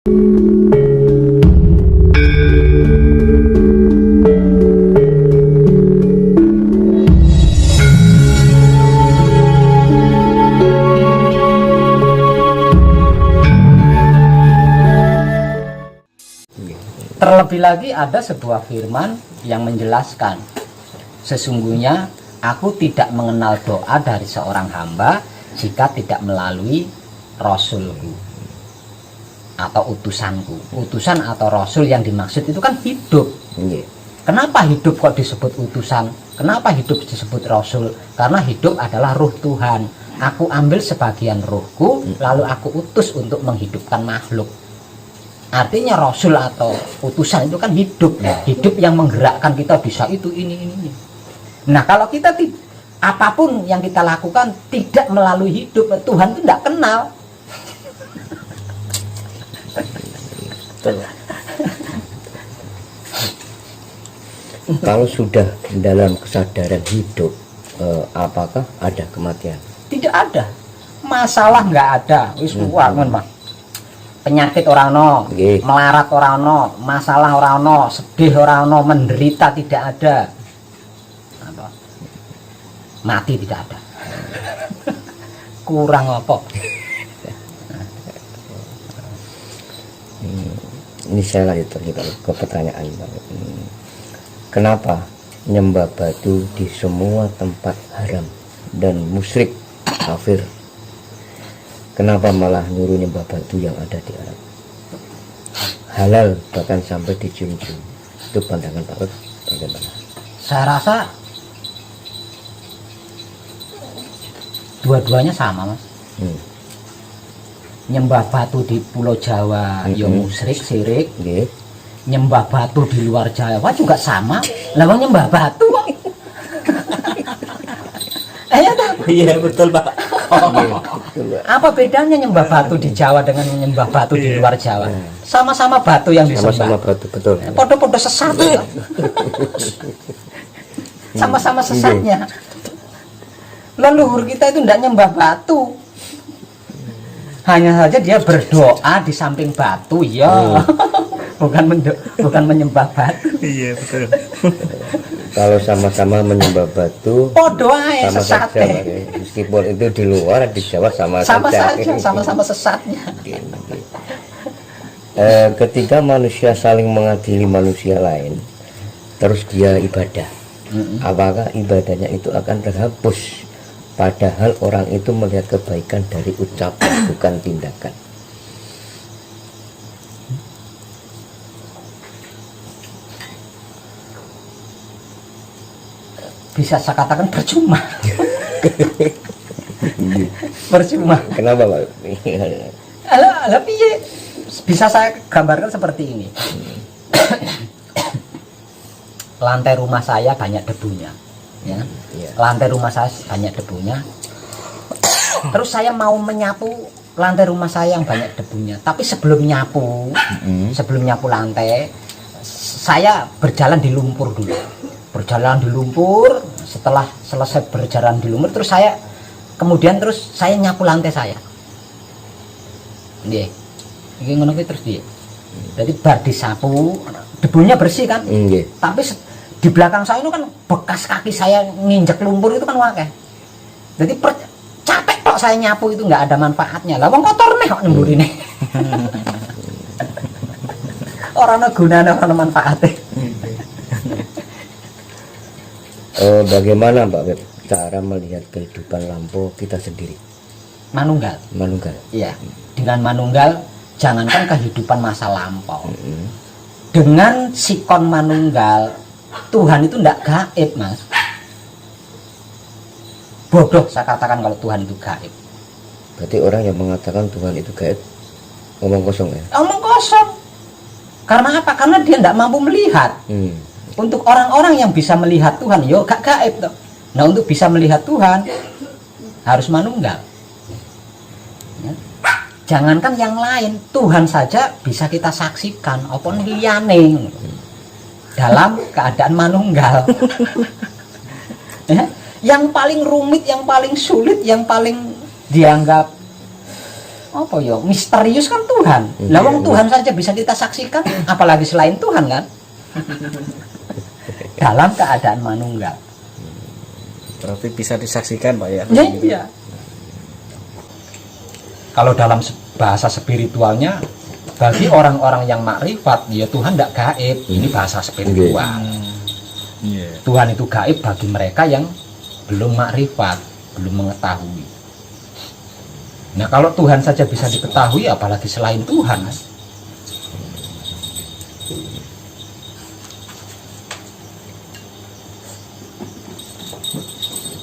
Terlebih lagi ada sebuah firman yang menjelaskan, sesungguhnya aku tidak mengenal doa dari seorang hamba jika tidak melalui rasulku atau utusanku. Utusan atau rasul yang dimaksud itu kan hidup. Kenapa hidup kok disebut utusan? Kenapa hidup disebut rasul? Karena hidup adalah ruh Tuhan. Aku ambil sebagian ruhku lalu aku utus untuk menghidupkan makhluk. Artinya rasul atau utusan itu kan hidup, hidup yang menggerakkan kita bisa itu ini. Nah kalau kita apapun yang kita lakukan tidak melalui hidup, Tuhan itu tidak kenal. Kalau sudah dalam kesadaran hidup, apakah ada kematian? Tidak ada, masalah nggak ada. Wis penyakit orang no, melarat orang no, masalah orang no, sedih orang no, menderita tidak ada, mati tidak ada. Kurang apa? Ini saya lanjut ke pertanyaan. Kenapa nyembah batu di semua tempat haram dan musyrik kafir? Kenapa malah nyuruh nyembah batu yang ada di Arab? Halal bahkan sampai dijunjung. Itu pandangan Pak Ut bagaimana? Saya rasa dua-duanya sama, Mas. Nyembah batu di Pulau Jawa ya musyrik, syirik. Nyembah batu di luar Jawa juga sama. Lawang nyembah batu kok. Iya betul Pak. Apa bedanya nyembah batu di Jawa dengan nyembah batu di luar Jawa? Sama-sama batu yang disembah. Sama-sama batu, betul. Podo-podo sesat. Sama-sama sesatnya. Leluhur kita itu tidak nyembah batu. Hanya saja dia berdoa di samping batu, ya. Bukan menyembah batu. Iya betul. Kalau sama-sama menyembah batu, sama sesat saja, meskipun itu di luar, di Jawa sama saja. Sama-sama sesatnya. Ketika manusia saling mengadili manusia lain, terus dia ibadah, apakah ibadahnya itu akan terhapus? Padahal orang itu melihat kebaikan dari ucapan, bukan tindakan. Bisa saya katakan percuma. Percuma. Kenapa Pak? Tapi bisa saya gambarkan seperti ini. Lantai rumah saya banyak debunya, ya. Lantai rumah saya banyak debunya. Terus saya mau menyapu lantai rumah saya yang banyak debunya. Tapi sebelum nyapu lantai, saya berjalan di lumpur dulu. Setelah selesai berjalan di lumpur terus saya nyapu lantai saya. Nggih. Iki ngono kuwi terus piye? Jadi bar disapu, debunya bersih kan? Tapi di belakang saya itu kan bekas kaki saya nginjek lumpur itu kan wakeh. Jadi capek kok saya nyapu itu nggak ada manfaatnya. Lah wong kotor nih kok nemburine. Ora ana gunane, ora ana manfaate. Bagaimana Mbak Web cara melihat kehidupan lampau kita sendiri? Manunggal. Iya. Dengan manunggal, jangankan kehidupan masa lampau. Dengan sikon manunggal, Tuhan itu tidak gaib, Mas. Bodoh saya katakan kalau Tuhan itu gaib. Berarti orang yang mengatakan Tuhan itu gaib ngomong kosong ya? Ngomong kosong. Karena apa? Karena dia tidak mampu melihat. Untuk orang-orang yang bisa melihat Tuhan, yo gak gaib toh. Nah untuk bisa melihat Tuhan harus manunggal. Ya. Jangankan yang lain, Tuhan saja bisa kita saksikan, apa liyane dalam keadaan manunggal. Ya. Yang paling rumit, yang paling sulit, yang paling dianggap apa ya, misterius kan Tuhan. Lah wong Tuhan saja bisa kita saksikan, apalagi selain Tuhan kan. Dalam keadaan manunggal. Berarti bisa disaksikan Pak ya. Ya, iya. Kalau dalam bahasa spiritualnya, bagi orang-orang yang makrifat, ya Tuhan tidak gaib. Ini bahasa spiritual. Iya. Tuhan itu gaib bagi mereka yang belum makrifat, belum mengetahui. Nah, kalau Tuhan saja bisa diketahui, apalagi selain Tuhan.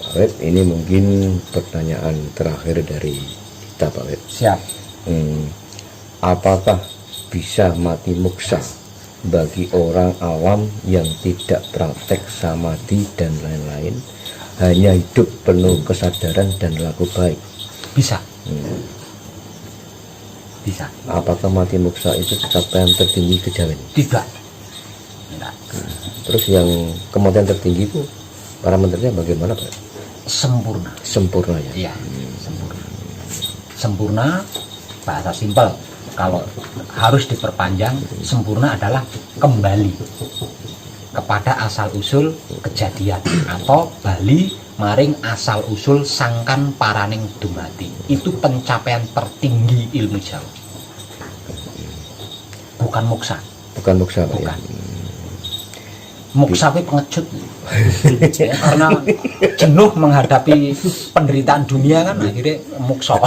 Pak Web, ini mungkin pertanyaan terakhir dari kita Pak Web. Siap. Apakah bisa mati muksa bagi orang awam yang tidak praktek samadhi dan lain-lain, hanya hidup penuh kesadaran dan laku baik? Bisa. Bisa. Apakah mati muksa itu pencapaian tertinggi kejawen? Tidak. Tidak. Terus yang kematian tertinggi itu parameternya bagaimana Pak? Sempurna. Sempurna ya? Iya, sempurna. Sempurna, bahasa simpel. Kalau harus diperpanjang, sempurna adalah kembali kepada asal-usul kejadian, atau bali maring asal-usul sangkan paraning dumati. Itu pencapaian tertinggi ilmu Jawa. Bukan moksa. Bukan muksa Pak ya? Bukan. Moksa itu pengecut. Ya, karena jenuh menghadapi penderitaan dunia kan, akhirnya moksa.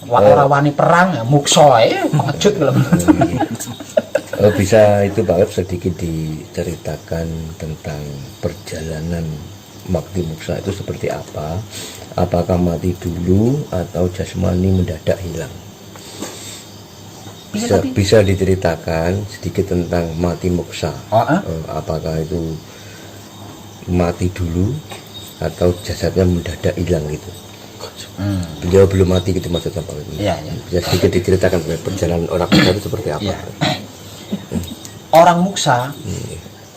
Wani perang, mukso pengecut belum. Bisa itu Pak Web sedikit diceritakan tentang perjalanan mati muksa itu seperti apa? Apakah mati dulu atau jasmani mendadak hilang? Bisa diceritakan sedikit tentang mati muksa. Apakah itu mati dulu atau jasadnya mendadak hilang gitu? Beliau belum mati gitu maksudnya Pak Web. Iya, iya. Bisa sedikit diceritakan perjalanan orang muksa itu seperti apa? Iya. Orang muksa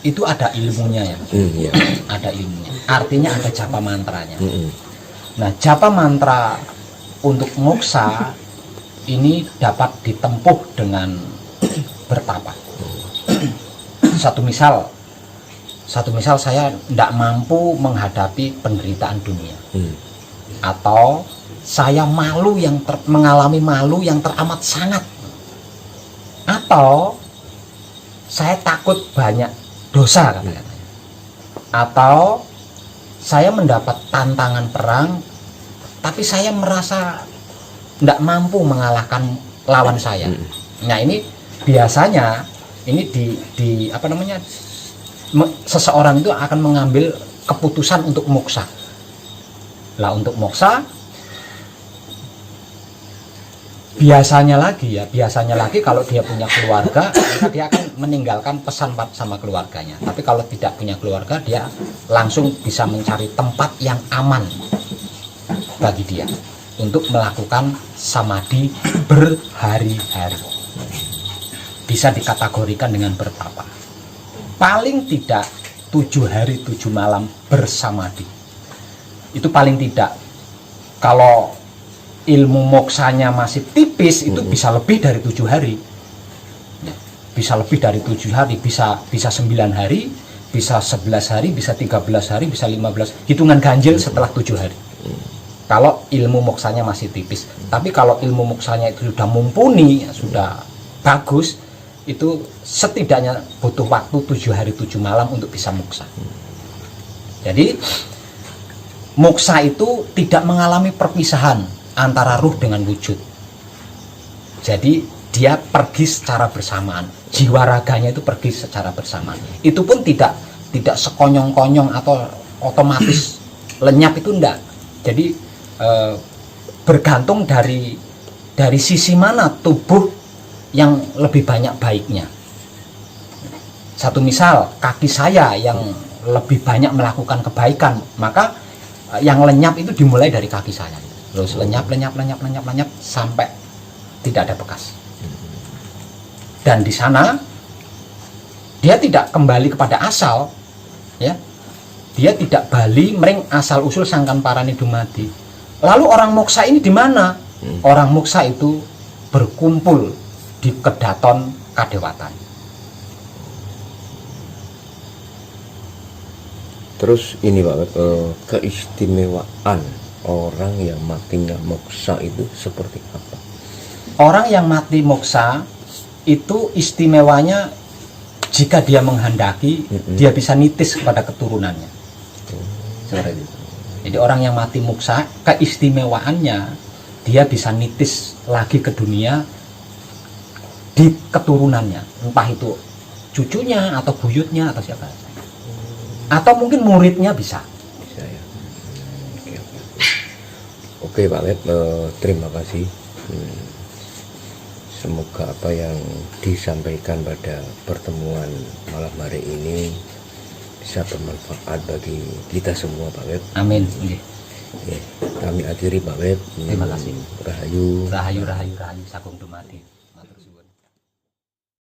itu ada ilmunya ya. Iya. Ada ilmunya. Artinya ada japa mantranya. Nah, japa mantra untuk muksa ini dapat ditempuh dengan bertapa. Satu misal saya tidak mampu menghadapi penderitaan dunia. Atau saya mengalami malu yang teramat sangat, atau saya takut banyak dosa katanya, atau saya mendapat tantangan perang tapi saya merasa tidak mampu mengalahkan lawan saya. Nah, ini biasanya ini seseorang itu akan mengambil keputusan untuk moksa. Lah, untuk moksa biasanya lagi kalau dia punya keluarga, maka dia akan meninggalkan pesan sama keluarganya. Tapi kalau tidak punya keluarga, dia langsung bisa mencari tempat yang aman bagi dia untuk melakukan samadhi berhari-hari. Bisa dikategorikan dengan bertapa. Paling tidak 7 hari 7 malam bersamadhi. Itu paling tidak. Kalau ilmu moksanya masih tipis, itu bisa lebih dari 7 hari. Bisa lebih dari 7 hari, bisa 9 hari, bisa 11 hari, bisa 13 hari, bisa 15. Hitungan ganjil setelah 7 hari. Kalau ilmu moksanya masih tipis. Tapi kalau ilmu moksanya itu sudah mumpuni, sudah bagus, itu setidaknya butuh waktu 7 hari 7 malam untuk bisa moksa. Jadi moksa itu tidak mengalami perpisahan antara ruh dengan wujud. Jadi dia pergi secara bersamaan, jiwa raganya itu pergi secara bersamaan. Itu pun tidak sekonyong-konyong atau otomatis lenyap, itu enggak. Jadi bergantung dari sisi mana tubuh yang lebih banyak baiknya. Satu misal, kaki saya yang lebih banyak melakukan kebaikan, maka yang lenyap itu dimulai dari kaki saya, terus lenyap sampai tidak ada bekas. Dan di sana dia tidak kembali kepada asal, ya, dia tidak bali mering asal usul sangkan parani dumadi. Lalu orang moksa ini di mana? orang muksa itu berkumpul di kedaton kadewatan. Terus ini Pak, keistimewaan orang yang matinya moksa itu seperti apa? Orang yang mati moksa itu istimewanya jika dia menghendaki, dia bisa nitis kepada keturunannya. Seperti itu. Jadi orang yang mati moksa, keistimewaannya dia bisa nitis lagi ke dunia di keturunannya, entah itu cucunya atau buyutnya atau siapa, atau mungkin muridnya bisa. Bisa ya. Oke Pak Web, terima kasih. Semoga apa yang disampaikan pada pertemuan malam hari ini bisa bermanfaat bagi kita semua Pak Web. Amin. Kami akhiri Pak Web. Terima kasih. Rahayu. Rahayu, rahayu, rahayu, sagung dumadi.